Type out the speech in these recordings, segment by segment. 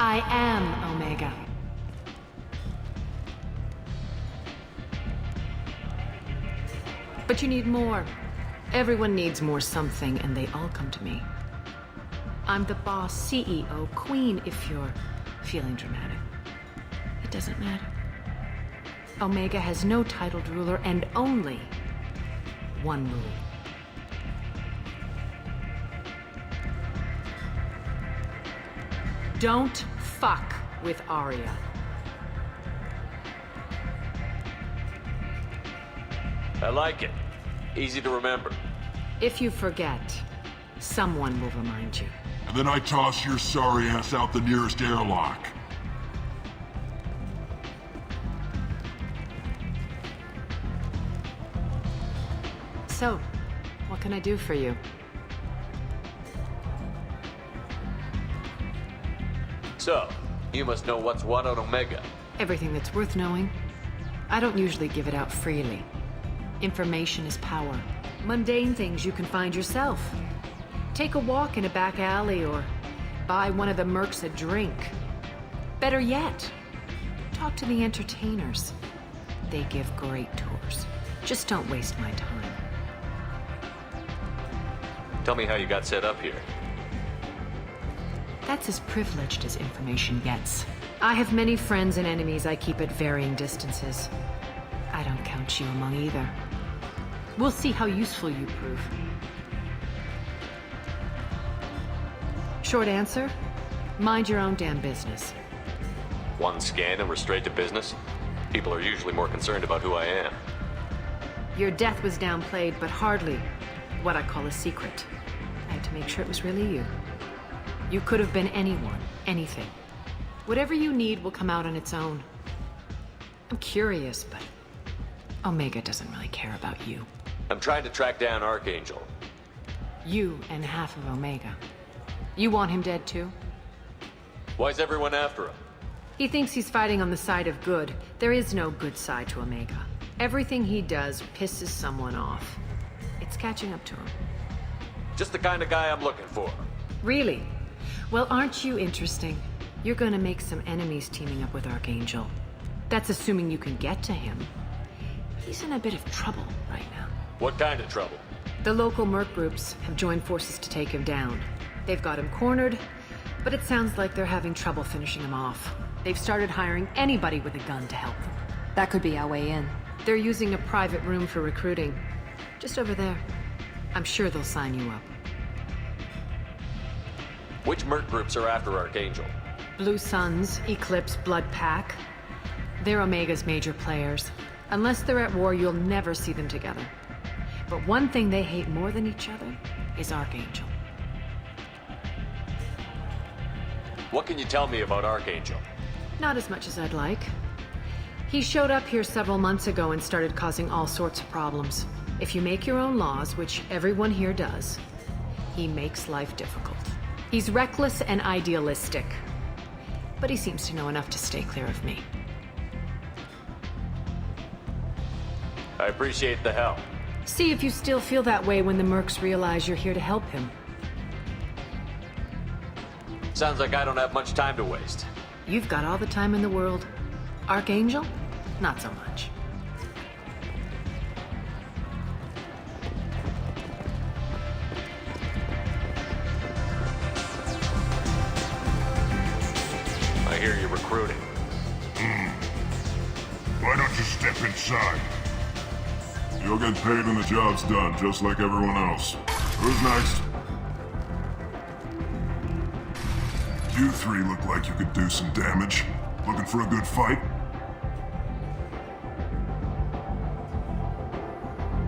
I am Omega. But you need more. Everyone needs more something, and they all come to me. I'm the boss, CEO, queen, if you're feeling dramatic. It doesn't matter. Omega has no titled ruler and only one rule. Don't fuck with Arya. I like it. Easy to remember. If you forget, someone will remind you. And then I toss your sorry ass out the nearest airlock. So, what can I do for you? So, you must know what's what on Omega. Everything that's worth knowing. I don't usually give it out freely. Information is power. Mundane things you can find yourself. Take a walk in a back alley or buy one of the mercs a drink. Better yet, talk to the entertainers. They give great tours. Just don't waste my time. Tell me how you got set up here. That's as privileged as information gets. I have many friends and enemies I keep at varying distances. I don't count you among either. We'll see how useful you prove. Short answer? Mind your own damn business. One scan and we're straight to business? People are usually more concerned about who I am. Your death was downplayed, but hardly what I call a secret. I had to make sure it was really you. You could have been anyone, anything. Whatever you need will come out on its own. I'm curious, but Omega doesn't really care about you. I'm trying to track down Archangel. You and half of Omega. You want him dead too? Why's everyone after him? He thinks he's fighting on the side of good. There is no good side to Omega. Everything he does pisses someone off. It's catching up to him. Just the kind of guy I'm looking for. Really? Well, aren't you interesting? You're gonna make some enemies teaming up with Archangel. That's assuming you can get to him. He's in a bit of trouble right now. What kind of trouble? The local merc groups have joined forces to take him down. They've got him cornered, but it sounds like they're having trouble finishing him off. They've started hiring anybody with a gun to help them. That could be our way in. They're using a private room for recruiting. Just over there. I'm sure they'll sign you up. Which merc groups are after Archangel? Blue Suns, Eclipse, Blood Pack. They're Omega's major players. Unless they're at war, you'll never see them together. But one thing they hate more than each other is Archangel. What can you tell me about Archangel? Not as much as I'd like. He showed up here several months ago and started causing all sorts of problems. If you make your own laws, which everyone here does, he makes life difficult. He's reckless and idealistic. But he seems to know enough to stay clear of me. I appreciate the help. See if you still feel that way when the mercs realize you're here to help him. Sounds like I don't have much time to waste. You've got all the time in the world. Archangel? Not so much. I hear you're recruiting. Why don't you step inside? You'll get paid when the job's done, just like everyone else. Who's next? You three look like you could do some damage. Looking for a good fight?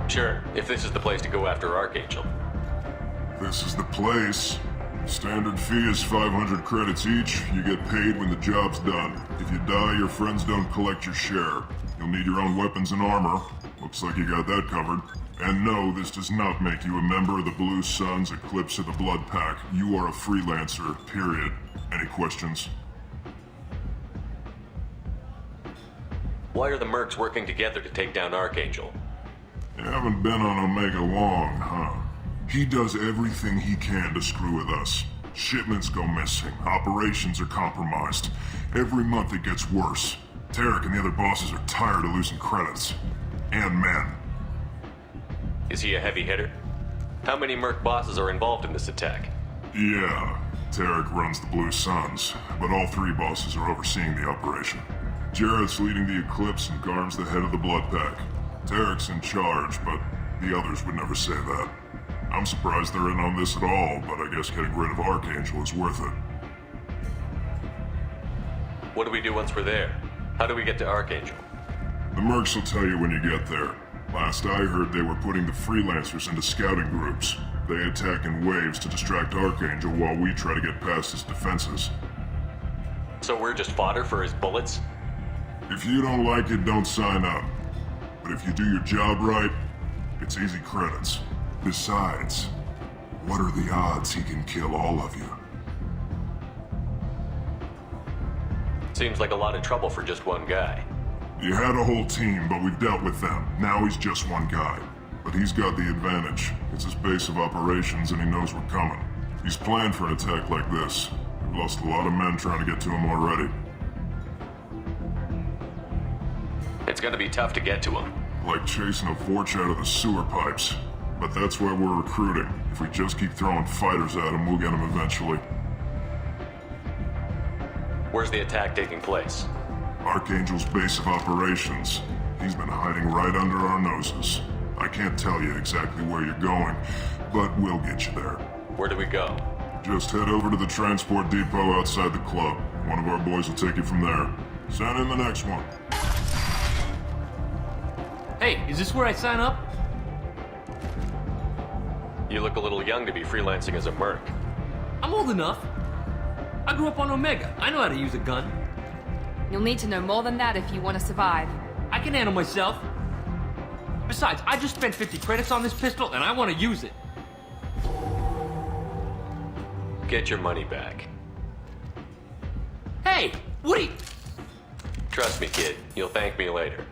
Sure, if this is the place to go after Archangel. This is the place. Standard fee is 500 credits each. You get paid when the job's done. If you die, your friends don't collect your share. You'll need your own weapons and armor. Looks like you got that covered. And no, this does not make you a member of the Blue Suns, Eclipse, or the Blood Pack. You are a freelancer, period. Any questions? Why are the mercs working together to take down Archangel? You haven't been on Omega long, huh? He does everything he can to screw with us. Shipments go missing. Operations are compromised. Every month it gets worse. Tarek and the other bosses are tired of losing credits. And men. Is he a heavy hitter? How many Merc bosses are involved in this attack? Yeah, Tarek runs the Blue Suns, but all three bosses are overseeing the operation. Jarrett's leading the Eclipse and Garm's the head of the Blood Pack. Tarek's in charge, but the others would never say that. I'm surprised they're in on this at all, but I guess getting rid of Archangel is worth it. What do we do once we're there? How do we get to Archangel? The Mercs will tell you when you get there. Last I heard, they were putting the freelancers into scouting groups. They attack in waves to distract Archangel while we try to get past his defenses. So we're just fodder for his bullets? If you don't like it, don't sign up. But if you do your job right, it's easy credits. Besides, what are the odds he can kill all of you? Seems like a lot of trouble for just one guy. You had a whole team, but we've dealt with them. Now he's just one guy. But he's got the advantage. It's his base of operations and he knows we're coming. He's planned for an attack like this. We've lost a lot of men trying to get to him already. It's gonna be tough to get to him. Like chasing a Vorch out of the sewer pipes. But that's why we're recruiting. If we just keep throwing fighters at him, we'll get him eventually. Where's the attack taking place? Archangel's base of operations. He's been hiding right under our noses. I can't tell you exactly where you're going, but we'll get you there. Where do we go? Just head over to the transport depot outside the club. One of our boys will take you from there. Send in the next one. Hey, is this where I sign up? You look a little young to be freelancing as a Merc. I'm old enough. I grew up on Omega. I know how to use a gun. You'll need to know more than that if you want to survive. I can handle myself. Besides, I just spent 50 credits on this pistol and I want to use it. Get your money back. Hey, what are you... Trust me, kid. You'll thank me later.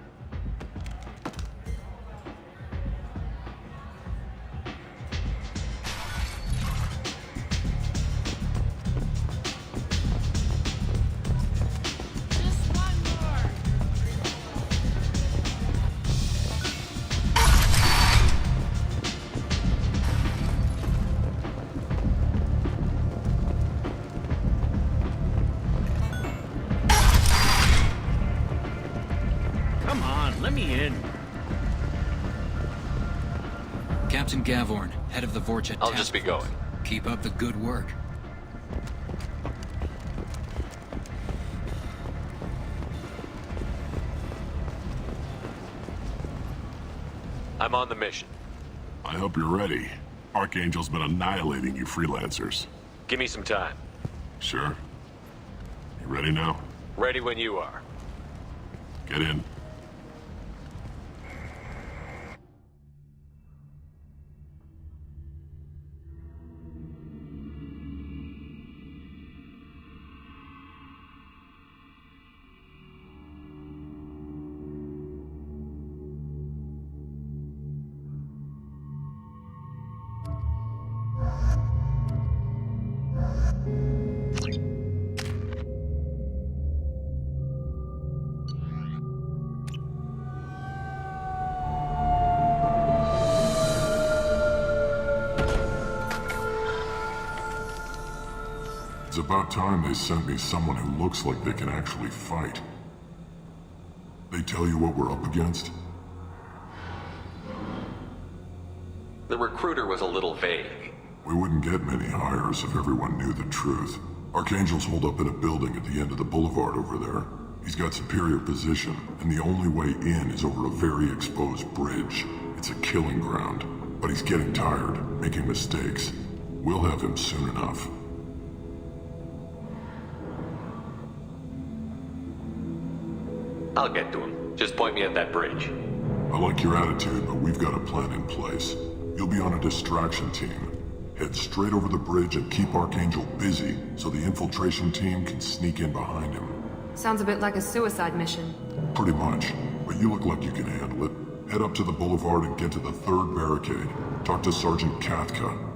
Come on, let me in. Captain Gavorn, head of the Vorchet I'll Task just be Force. going. Keep up the good work. I'm on the mission. I hope you're ready. Archangel's been annihilating you freelancers. Give me some time. Sure? You ready now? Ready when you are. Get in. It's about time they sent me someone who looks like they can actually fight. They tell you what we're up against? The recruiter was a little vague. We wouldn't get many hires if everyone knew the truth. Archangel's holed up in a building at the end of the boulevard over there. He's got superior position, and the only way in is over a very exposed bridge. It's a killing ground, but he's getting tired, making mistakes. We'll have him soon enough. I'll get to him. Just point me at that bridge. I like your attitude, but we've got a plan in place. You'll be on a distraction team. Head straight over the bridge and keep Archangel busy so the infiltration team can sneak in behind him. Sounds a bit like a suicide mission. Pretty much, but you look like you can handle it. Head up to the boulevard and get to the third barricade. Talk to Sergeant Kathka.